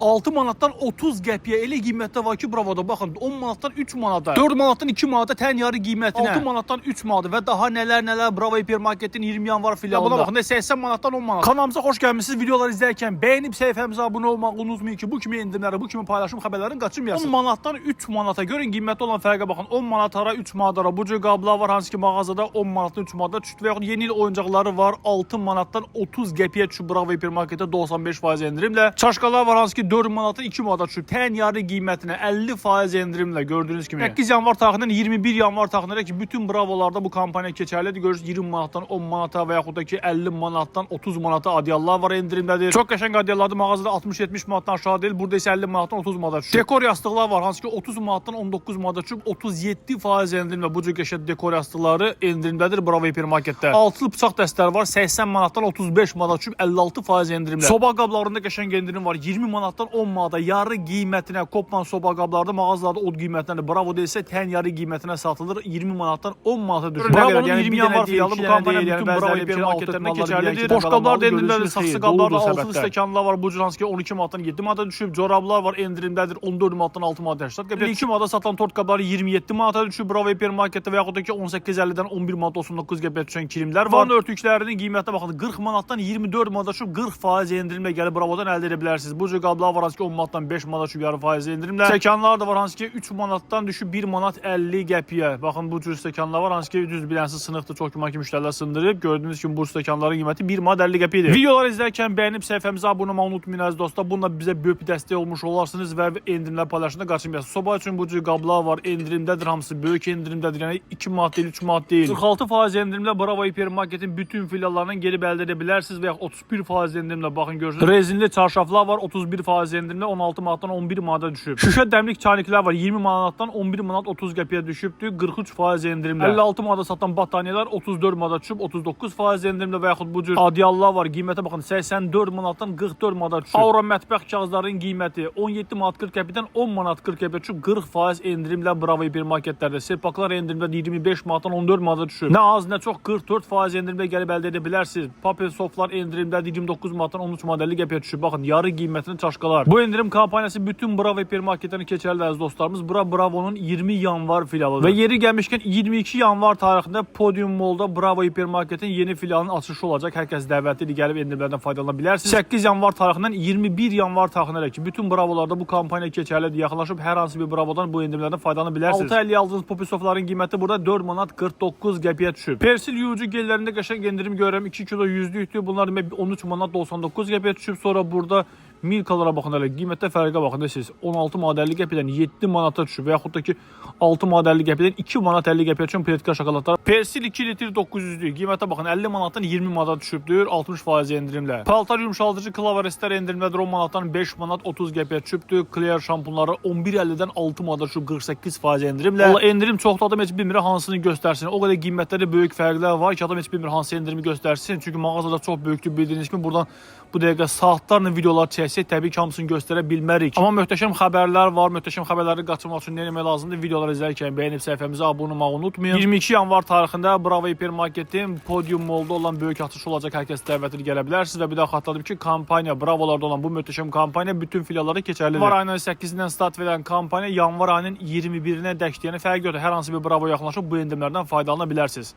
6 manatdan 30 qəpiyə elə qiymətdə var ki, Bravoda baxın 10 manatdan 3 manata, 4 manatdan 2 manata tən yarı qiymətinə, 6 manatdan 3 manata və daha nələr Bravo Hipermarketin 20 yanvar filialında. Buna baxın 80 manatdan 10 manat. Kanalımıza xoş gəlmisiniz. Videoları izlərkən bəyənib səhifəmizə abunə olmağı unutmayın ki, bu kimi endirimləri, bu kimi paylaşım xəbərlərini qaçırmayasınız. 10 manatdan 3 manata görün qiymətli olan fərqə baxın. 10 manatlara 3 manatlara bu cür qablar var, hansı ki mağazada 10 manatdan 3 manata düşdü və yaxud yeni il oyuncaqları var 6 manatdan 30 qəpiyə düşüb Bravo Hipermarketdə 95% endirimlə. Çaşqalar var, hansı ki 4 manatdan 2 manata düşüb tən yarı qiymətinə 50% endirimlə gördüyünüz kimi. 8 yanvar tarixindən 21 yanvar tarixinə ki bütün Bravolarda bu kampaniya keçərlidir. Görürsünüz 20 manatdan 10 manata və yaxud da ki 50 manatdan 30 manata adyallar var endirimlədir. Çox qəşəng adyallardır. Mağazada 60-70 manatdan aşağı deyil. Burada isə 50 manatdan 30 manata düşüb. Dekor yastıqlar var, hansı ki 30 manatdan 19 manata düşüb 37% endirimlə bu cür qəşəng dekor yastıqları endirimlədir Bravo Hipermarketdə. Altılı bıçaq dəstələri var 80 manatdan 35 manata düşüb 56% endirimlə. Soba qablarında qəşəng endirim var 20 manatdan 10 manata yarı qiymətinə Kopman soba qablarda mağazalarda od qiymətləridir. Bravo deyilsə tən yarı qiymətinə satılır 20 manatdan 10 manata düşür. Bravo'nun 20 yanvar filialı bu kampaniya bütün Bravo Hipermarketlərində keçərlidir. Boş qablar da endirimlədir, saxsı qablar da altılı stəkanlar var. Bu cür hansı ki 12 manatdan 7 manata düşüb. Corablar var endirimlədir 14 manatdan 6 manata 80 qəpik. 2 manata satılan tort qabları 27 manata düşüb Bravo Hipermarketdə və yaxud da ki 18.50-dən 11 manat 99 qəpiyə düşən kirimlər var. Van örtüklərinin qiymətinə baxın 40 manatdan 24 manata düşüb 40% endirimlə gəlib Bravodan əldə edə bilərsiniz. Bu cür qablar var, hansı ki 10 manatdan 5 manata düşüb yarı faiz endirimlə. Stəkanlar da var, hansı ki 3 manatdan düşüb 1 manat 50 qəpiyə. Baxın bu cür stəkanlar var, hansı ki düz bilənsiz sınıqdır, çox güman ki müştərilər sındırıb. Gördüyünüz kimi bu stəkanların qiyməti 1 manat 50 qəpidir. Videoları izlərkən bəyənib səhifəmizə abunə olmağı unutmayın əziz dostlar. Bununla bizə böyük bir dəstək olmuş olarsınız və endirimlər paylaşımında qaçırmayasınız. Soba üçün bu cür qablar var, endirimdədir hamısı, böyük endirimdədir. Yəni 2 manat deyil, 3 manat deyil. 46% endirimlə Bravo Hipermarketin bütün filiallarından gelib əldə edə bilərsiniz və ya 31% endirimlə baxın görürsünüz. Rezinli çarşaflar var, 31% endirimlə 16 manatdan 11 manata düşüb. Şüşə dəmlik çayniklər var, 20 manatdan 11 manat 30 qəpiyə düşübdür, 43% endirimlə. 56 manata satan battaniyalar 34 manata düşüb, 39% endirimlə və yaxud bu cür adyallar var. Qiymətə baxın 84 manatdan 44 manata düşüb. Aura mətbəx kağızlarının qiyməti 17 manat 40 qəpidən 10 manat 40 qəpiyə düşüb, 40% endirimlə Bravo Hipermarketlərdə. Serpaklar endirimlə 25 manatdan 14 manata düşüb. Nə az, nə çox 44% endirimlə gəlib əldə edə bilərsiniz. Papel soflar endirimdə 29 manatdan 13 manat 50 qəpiyə düşüb. Baxın, yarı qiymətini çaşqalar. Bu endirim kampaniyası bütün Bravo Hipermarketlərini keçərli əziz dostlarımız. Bura Bravo'nun 20 yanvar filialıdır. Və yeri gəlmişkən 22 yanvar tarixində Podium Mall'da Bravo Hipermarketin yeni filialının açılışı olacaq. Hər kəs dəvətlidir, gəlib endirimlərdən faydalana bilərsiniz. 8 yanvar tarixindən 21 yanvar tarixinə ki bütün Bravo'larda bu kampaniya keçərlidir. Yaxınlaşıb hər hansı bir Bravo'dan bu endirimlərdən faydalana bilərsiniz. 6.50 aldığınız Poppi sofların qiyməti burada 4 manat 49 qəpiyə düşüb. Persil yuyucu gellərində qəşəng endirim görürəm. 2 kilo yüzlükdür. Bunlar demək 13 manat 99 qəpiyə düşüb. Sonra burada Milkalara baxın hələ, qiymətdə fərqə baxın siz. 16 manat 50 qəpidən 7 manata düşüb və yaxud da ki 6 manat 50 qəpidən 2 manat 50 qəpiyə düşən pletka şokoladlar. Persil 2 litr 900'lük. Qiymətə baxın 50 manatdan 20 manata düşübdür, 60% endirimlə. Paltar yumşaldıcı Klavarestlər endirimlədir 10 manatdan 5 manat 30 qəpiyə düşübdür. Clear şampunları 11.50-dən 6 manata düşüb 48% endirimlə. Valla endirim çoxdur, adam heç bilmir hansını göstərsin. O qədər qiymətlərdə böyük fərqlər var ki, adam heç bilmir hansı endirimi göstərsin. Çünki mağazada çox böyükdür, bildiyiniz kimi buradan bu dəqiqə saatlarla videolar çəksək təbii ki hamısını göstərə bilmərik. Amma möhtəşəm xəbərlər var. Möhtəşəm xəbərləri qaçırmaq üçün nə etmək lazımdır? Videoları izlərkən bəyənib səhifəmizə abunə olmağı unutmayın. 22 yanvar tarixində Bravo Hipermarketin Podium Mall'da olan böyük açılışı olacaq. Hər kəs dəvətli gələ bilərsiniz və bir daha xatırladım ki, kampaniya Bravo'larda olan bu möhtəşəm kampaniya bütün filiallara keçərlidir. Yanvar ayının 8-dən start verən kampaniya yanvar ayının 21-nə dək, yəni fərqi yoxdur. Hər hansı bir Bravo yaxınlaşıb bu endirimlərdən faydalana bilərsiniz.